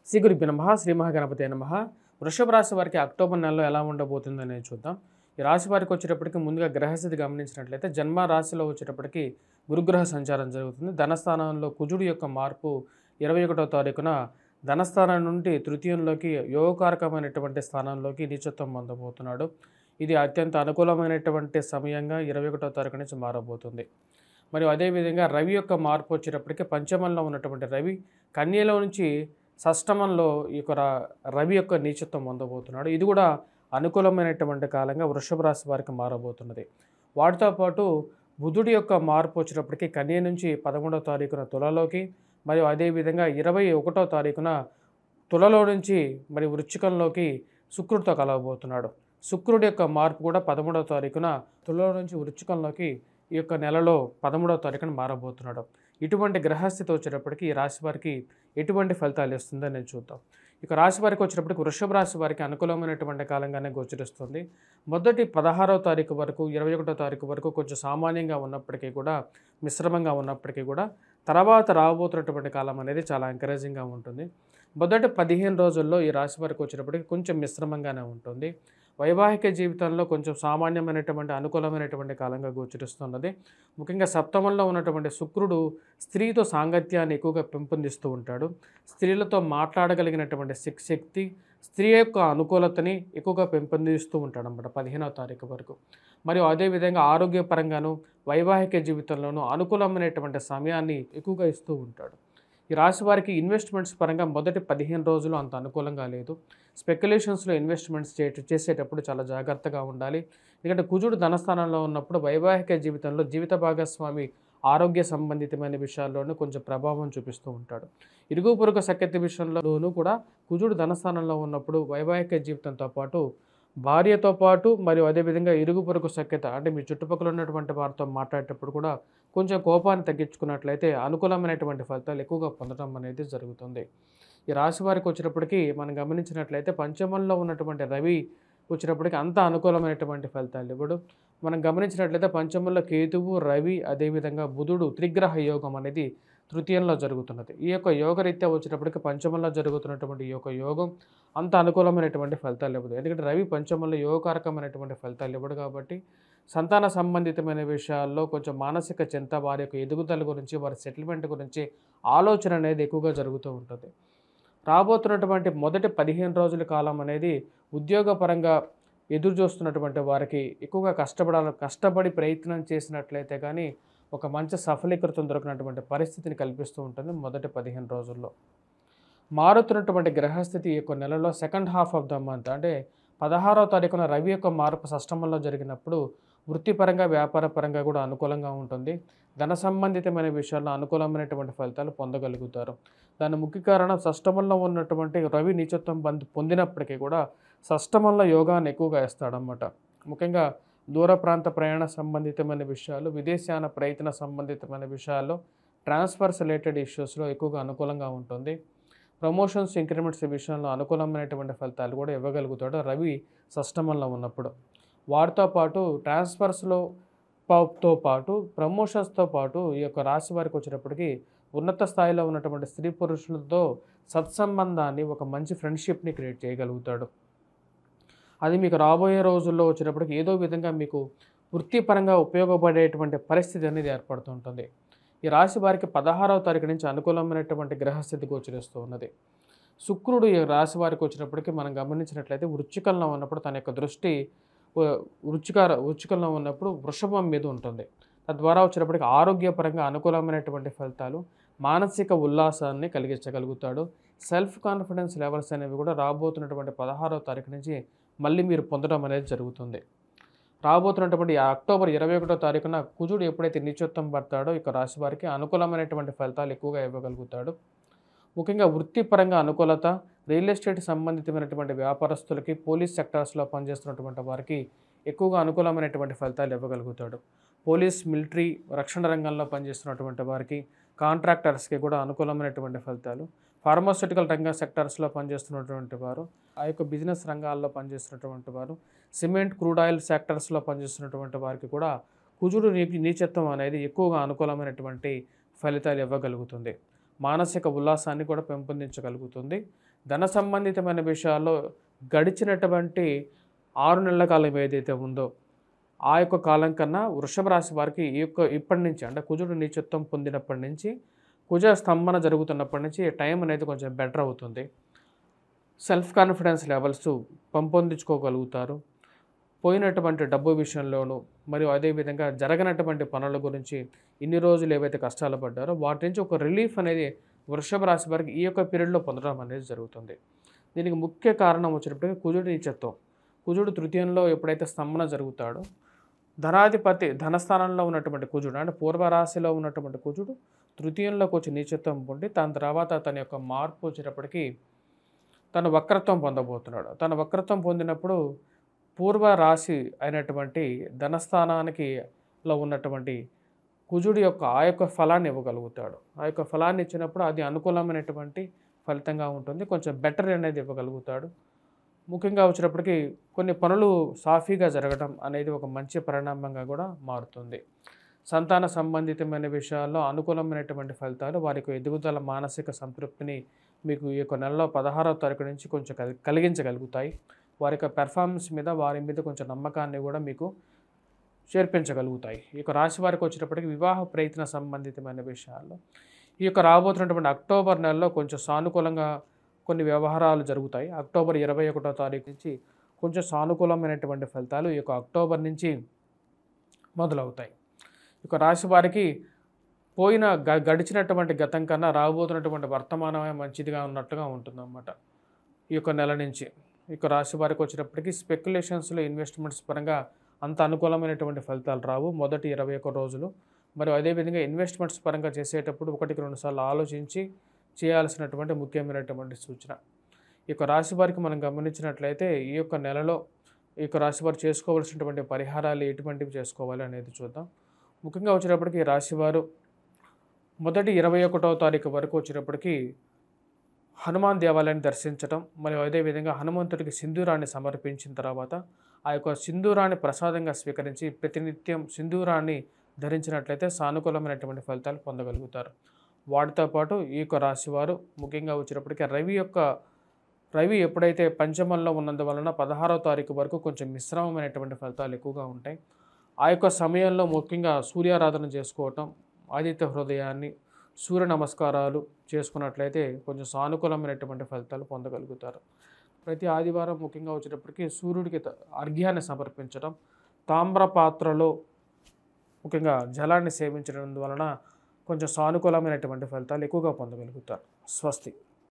శ్రీ గురుభ్యో నమః శ్రీ మహాగణపతే నమః. వృషభ రాశి వారికి అక్టోబర్ నెలలో ఎలా ఉండబోతుందనేది చూద్దాం. ఈ రాశి వారికి వచ్చేటప్పటికి ముందుగా గ్రహస్థితి గమనించినట్లయితే జన్మ రాశిలో వచ్చేటప్పటికి గురుగ్రహ సంచారం జరుగుతుంది. ధనస్థానంలో కుజుడు యొక్క మార్పు 21వ తారీఖున ధనస్థానం నుండి తృతీయంలోకి యోగకారకమైనటువంటి స్థానంలోకి నీచత్వం పొందబోతున్నాడు. ఇది అత్యంత అనుకూలమైనటువంటి సమయంగా 21వ తారీఖు నుంచి మారబోతుంది. మరియు అదేవిధంగా రవి యొక్క మార్పు వచ్చేటప్పటికి పంచమంలో ఉన్నటువంటి రవి కన్యలో నుంచి షష్టమంలో ఈ యొక్క రవి యొక్క నీచత్వం పొందబోతున్నాడు. ఇది కూడా అనుకూలమైనటువంటి కాలంగా వృషభ రాశి వారికి మారబోతున్నది. వాటితో పాటు బుధుడి యొక్క మార్పు వచ్చేటప్పటికి కన్య నుంచి 11వ తారీఖున తులలోకి, మరియు అదేవిధంగా 21వ తారీఖున తులలో నుంచి మరి వృశ్చికంలోకి శుక్రుడితో కలవబోతున్నాడు. శుక్రుడి యొక్క మార్పు కూడా 13వ తారీఖున తులలో నుంచి వృశ్చికంలోకి ఈ యొక్క నెలలో 13వ తారీఖున మారబోతున్నాడు. ఇటువంటి గ్రహస్థితి వచ్చేటప్పటికి ఈ రాశి వారికి ఎటువంటి ఫలితాలు ఇస్తుందో నేను చూద్దాం. ఇక రాశి వారికి వచ్చేటప్పటికి వృషభ రాశి వారికి అనుకూలమైనటువంటి కాలంగానే గోచరిస్తుంది. మొదటి 16వ తారీఖు వరకు 21వ తారీఖు వరకు కొంచెం సామాన్యంగా ఉన్నప్పటికీ కూడా, మిశ్రమంగా ఉన్నప్పటికీ కూడా, తర్వాత రాబోతున్నటువంటి కాలం అనేది చాలా ఎంకరేజింగ్గా ఉంటుంది. మొదటి 15 రోజుల్లో ఈ రాశి వారికి వచ్చేటప్పటికి కొంచెం మిశ్రమంగానే ఉంటుంది. వైవాహిక జీవితంలో కొంచెం సామాన్యమైనటువంటి అనుకూలమైనటువంటి కాలంగా గోచరిస్తున్నది. ముఖ్యంగా సప్తమంలో ఉన్నటువంటి శుక్రుడు స్త్రీతో సాంగత్యాన్ని ఎక్కువగా పెంపొందిస్తూ ఉంటాడు. స్త్రీలతో మాట్లాడగలిగినటువంటి శక్తి, స్త్రీ యొక్క అనుకూలతని ఎక్కువగా పెంపొందిస్తూ ఉంటాడు అన్నమాట 15వ తారీఖు వరకు. మరియు అదేవిధంగా ఆరోగ్యపరంగాను వైవాహిక జీవితంలోనూ అనుకూలమైనటువంటి సమయాన్ని ఎక్కువగా ఇస్తూ ఉంటాడు. ఈ రాశి వారికి ఇన్వెస్ట్మెంట్స్ పరంగా మొదటి 15 రోజులు అంత అనుకూలంగా లేదు. స్పెక్యులేషన్స్లో ఇన్వెస్ట్మెంట్స్ చేసేటప్పుడు చాలా జాగ్రత్తగా ఉండాలి. ఎందుకంటే కుజుడు ధనస్థానంలో ఉన్నప్పుడు వైవాహిక జీవితంలో జీవిత భాగస్వామి ఆరోగ్య సంబంధితమైన విషయాల్లోనూ కొంచెం ప్రభావం చూపిస్తూ ఉంటాడు. ఇరుగు పొరుగు సఖ్యత విషయంలోనూ కూడా కుజుడు ధనస్థానంలో ఉన్నప్పుడు వైవాహిక జీవితంతో పాటు భార్యతో పాటు మరియు అదేవిధంగా ఇరుగు పొరుగు సఖ్యత అంటే మీ చుట్టుపక్కల ఉన్నటువంటి వారితో మాట్లాడేటప్పుడు కూడా కొంచెం కోపాన్ని తగ్గించుకున్నట్లయితే అనుకూలమైనటువంటి ఫలితాలు ఎక్కువగా పొందడం అనేది జరుగుతుంది. ఈ రాశి వారికి వచ్చేటప్పటికి మనం గమనించినట్లయితే పంచమంలో ఉన్నటువంటి రవి వచ్చేటప్పటికి అంత అనుకూలమైనటువంటి ఫలితాలు ఇవ్వడు. మనం గమనించినట్లయితే పంచమంలో కేతువు, రవి, అదేవిధంగా బుధుడు త్రిగ్రహ యోగం అనేది తృతీయంలో జరుగుతున్నది. ఈ యొక్క యోగరీత్యా వచ్చేటప్పటికి పంచమంలో జరుగుతున్నటువంటి ఈ యొక్క యోగం అంత అనుకూలమైనటువంటి ఫలితాలు ఇవ్వదు. ఎందుకంటే రవి పంచమంలో యోగకారకమైనటువంటి ఫలితాలు ఇవ్వడు కాబట్టి సంతాన సంబంధితమైన విషయాల్లో కొంచెం మానసిక చింత, వారి యొక్క ఎదుగుదల గురించి, వారి సెటిల్మెంట్ గురించి ఆలోచన అనేది ఎక్కువగా జరుగుతూ ఉంటుంది. రాబోతున్నటువంటి మొదటి 15 రోజుల కాలం అనేది ఉద్యోగపరంగా ఎదురు చూస్తున్నటువంటి వారికి ఎక్కువగా కష్టపడి ప్రయత్నం చేసినట్లయితే కానీ ఒక మంచి సఫలీకృతం దొరికినటువంటి పరిస్థితిని కల్పిస్తూ ఉంటుంది మొదటి 15 రోజుల్లో. మారుతున్నటువంటి గ్రహస్థితి ఈ యొక్క నెలలో second half of the month అంటే 16వ తారీఖున రవి యొక్క మార్పు షష్టమంలో జరిగినప్పుడు వృత్తిపరంగా, వ్యాపారపరంగా కూడా అనుకూలంగా ఉంటుంది. ధన సంబంధితమైన విషయాల్లో అనుకూలమైనటువంటి ఫలితాలు పొందగలుగుతారు. దాని ముఖ్య కారణం షష్టమంలో ఉన్నటువంటి రవి నీచత్వం పొందినప్పటికీ కూడా షష్టమంలో యోగాన్ని ఎక్కువగా ఇస్తాడన్నమాట. ముఖ్యంగా దూర ప్రాంత ప్రయాణ సంబంధితమైన విషయాలు, విదేశాన ప్రయత్న సంబంధితమైన విషయాల్లో, ట్రాన్స్ఫర్స్ రిలేటెడ్ ఇష్యూస్లో ఎక్కువగా అనుకూలంగా ఉంటుంది. ప్రమోషన్స్, ఇంక్రిమెంట్స్ విషయంలో అనుకూలమైనటువంటి ఫలితాలు కూడా ఇవ్వగలుగుతాడు రవి షష్టమంలో ఉన్నప్పుడు. వాటితో పాటు ట్రాన్స్ఫర్స్లో తో పాటు ప్రమోషన్స్తో పాటు ఈ యొక్క రాశి వారికి వచ్చేటప్పటికి ఉన్నత స్థాయిలో ఉన్నటువంటి స్త్రీ పురుషులతో సత్సంబంధాన్ని, ఒక మంచి ఫ్రెండ్షిప్ని క్రియేట్ చేయగలుగుతాడు. అది మీకు రాబోయే రోజుల్లో వచ్చేటప్పటికి ఏదో విధంగా మీకు వృత్తిపరంగా ఉపయోగపడేటువంటి పరిస్థితి అనేది ఏర్పడుతుంటుంది. ఈ రాశి వారికి 16వ తారీఖు నుంచి అనుకూలమైనటువంటి గ్రహస్థితి గోచరిస్తూ ఉన్నది. శుక్రుడు ఈ రాశి వారికి వచ్చినప్పటికీ మనం గమనించినట్లయితే వృశ్చికంలో ఉన్నప్పుడు తన యొక్క దృష్టి వృశ్చికంలో ఉన్నప్పుడు వృషభం మీద ఉంటుంది. తద్వారా వచ్చేటప్పటికి ఆరోగ్యపరంగా అనుకూలమైనటువంటి ఫలితాలు, మానసిక ఉల్లాసాన్ని కలిగించగలుగుతాడు. సెల్ఫ్ కాన్ఫిడెన్స్ లెవెల్స్ అనేవి కూడా రాబోతున్నటువంటి 16వ తారీఖు నుంచి మళ్ళీ మీరు పొందడం అనేది జరుగుతుంది. రాబోతున్నటువంటి అక్టోబర్ 21వ తారీఖున కుజుడు ఎప్పుడైతే నీచత్వం పడతాడో ఇక రాశి వారికి అనుకూలమైనటువంటి ఫలితాలు ఎక్కువగా ఇవ్వగలుగుతాడు. ముఖ్యంగా వృత్తిపరంగా అనుకూలత, రియల్ ఎస్టేట్ సంబంధితమైనటువంటి వ్యాపారస్తులకి, పోలీస్ సెక్టార్స్లో పనిచేస్తున్నటువంటి వారికి ఎక్కువగా అనుకూలమైనటువంటి ఫలితాలు ఇవ్వగలుగుతాడు. పోలీస్, మిలిటరీ, రక్షణ రంగంలో పనిచేస్తున్నటువంటి వారికి, కాంట్రాక్టర్స్కి కూడా అనుకూలమైనటువంటి ఫలితాలు. ఫార్మాస్యూటికల్ రంగ సెక్టార్స్లో పనిచేస్తున్నటువంటి వారు, ఆ యొక్క బిజినెస్ రంగాల్లో పనిచేస్తున్నటువంటి వారు, సిమెంట్, క్రూడ్ ఆయిల్ సెక్టార్స్లో పనిచేస్తున్నటువంటి వారికి కూడా కుజుడు నీచత్వం అనేది ఎక్కువగా అనుకూలమైనటువంటి ఫలితాలు ఇవ్వగలుగుతుంది. మానసిక ఉల్లాసాన్ని కూడా పెంపొందించగలుగుతుంది. ధన సంబంధితమైన విషయాల్లో గడిచినటువంటి 6 నెలల కాలం ఏదైతే ఉందో ఆ యొక్క కాలం కన్నా వృషభ రాశి వారికి ఇప్పటి నుంచి అంటే కుజుడు నీచత్వం పొందినప్పటి నుంచి కుజ స్తంభన జరుగుతున్నప్పటి నుంచి టైం అనేది కొంచెం బెటర్ అవుతుంది. సెల్ఫ్ కాన్ఫిడెన్స్ లెవెల్స్ పెంపొందించుకోగలుగుతారు. పోయినటువంటి డబ్బు విషయంలోనూ మరియు అదేవిధంగా జరగనటువంటి పనుల గురించి ఇన్ని రోజులు ఏవైతే కష్టాలు పడ్డారో వాటి నుంచి ఒక రిలీఫ్ అనేది వృషభ రాశి వారికి ఈ యొక్క పీరియడ్లో పొందడం అనేది జరుగుతుంది. దీనికి ముఖ్య కారణం వచ్చినప్పటికీ కుజుడు నీచత్వం. కుజుడు తృతీయంలో ఎప్పుడైతే స్తంభన జరుగుతాడో ధనాధిపతి ధనస్థానంలో ఉన్నటువంటి కుజుడు అంటే పూర్వరాశిలో ఉన్నటువంటి కుజుడు తృతీయంలోకి వచ్చి నీచత్వం పొంది దాని తర్వాత తన యొక్క మార్పు వచ్చేటప్పటికి తను వక్రత్వం పొందబోతున్నాడు. తన వక్రత్వం పొందినప్పుడు పూర్వ రాశి అయినటువంటి ధనస్థానానికి లో ఉన్నటువంటి కుజుడి యొక్క ఆ యొక్క ఫలాన్ని ఇవ్వగలుగుతాడు. ఆ యొక్క ఫలాన్ని ఇచ్చినప్పుడు అది అనుకూలమైనటువంటి ఫలితంగా ఉంటుంది. కొంచెం బెటర్ అనేది ఇవ్వగలుగుతాడు. ముఖ్యంగా వచ్చినప్పటికీ కొన్ని పనులు సాఫీగా జరగడం అనేది ఒక మంచి పరిణామంగా కూడా మారుతుంది. సంతాన సంబంధితమైన విషయాల్లో అనుకూలమైనటువంటి ఫలితాలు వారికి ఎదుగుదల మానసిక సంతృప్తిని మీకు ఈ యొక్క నెలలో 16వ తారీఖు నుంచి కొంచెం కలిగించగలుగుతాయి. వారి యొక్క పెర్ఫార్మెన్స్ మీద వారి మీద కొంచెం నమ్మకాన్ని కూడా మీకు చేర్పించగలుగుతాయి. ఈ యొక్క రాశి వారికి వచ్చేటప్పటికి వివాహ ప్రయత్న సంబంధితమైన విషయాల్లో ఈ యొక్క రాబోతున్నటువంటి అక్టోబర్ నెలలో కొంచెం సానుకూలంగా కొన్ని వ్యవహారాలు జరుగుతాయి. అక్టోబర్ 21వ తారీఖు నుంచి కొంచెం సానుకూలమైనటువంటి ఫలితాలు ఈ యొక్క అక్టోబర్ నుంచి మొదలవుతాయి. ఈ యొక్క రాశి వారికి గడిచినటువంటి గతం కన్నా రాబోతున్నటువంటి వర్తమానమే మంచిదిగా ఉన్నట్టుగా ఉంటుందన్నమాట. ఈ యొక్క నెల నుంచి ఈ యొక్క రాశి వారికి వచ్చేటప్పటికి స్పెక్యులేషన్స్లో ఇన్వెస్ట్మెంట్స్ పరంగా అంత అనుకూలమైనటువంటి ఫలితాలు రావు మొదటి 21 రోజులు. మరియు అదేవిధంగా ఇన్వెస్ట్మెంట్స్ పరంగా చేసేటప్పుడు 1-2 సార్లు ఆలోచించి చేయాల్సినటువంటి ముఖ్యమైనటువంటి సూచన. ఈ యొక్క రాశి వారికి మనం గమనించినట్లయితే ఈ యొక్క నెలలో ఈ యొక్క రాశి వారు చేసుకోవాల్సినటువంటి పరిహారాలు ఎటువంటివి చేసుకోవాలి అనేది చూద్దాం. ముఖ్యంగా వచ్చేటప్పటికి రాశివారు మొదటి 21వ తారీఖు వరకు వచ్చేటప్పటికి హనుమాన్ దేవాలయాన్ని దర్శించడం మరియు అదేవిధంగా హనుమంతుడికి సింధూరాన్ని సమర్పించిన తర్వాత ఆ యొక్క సింధూరాన్ని ప్రసాదంగా స్వీకరించి ప్రతినిత్యం సింధూరాన్ని ధరించినట్లయితే సానుకూలమైనటువంటి ఫలితాలు పొందగలుగుతారు. వాటితో పాటు ఈ యొక్క రాశివారు ముఖ్యంగా వచ్చేటప్పటికి రవి ఎప్పుడైతే పంచమంలో ఉన్నందువలన 16వ తారీఖు వరకు కొంచెం మిశ్రమమైనటువంటి ఫలితాలు ఎక్కువగా ఉంటాయి. ఆ యొక్క సమయంలో ముఖ్యంగా సూర్యారాధన చేసుకోవటం, ఆదిత్య హృదయాన్ని, సూర్య నమస్కారాలు చేసుకున్నట్లయితే కొంచెం సానుకూలమైనటువంటి ఫలితాలు పొందగలుగుతారు. ప్రతి ఆదివారం ముఖ్యంగా వచ్చేటప్పటికి సూర్యుడికి అర్ఘ్యాన్ని సమర్పించడం, తామ్ర పాత్రలో ముఖ్యంగా జలాన్ని సేవించడం వలన కొంచెం సానుకూలమైనటువంటి ఫలితాలు ఎక్కువగా పొందగలుగుతారు. స్వస్తి.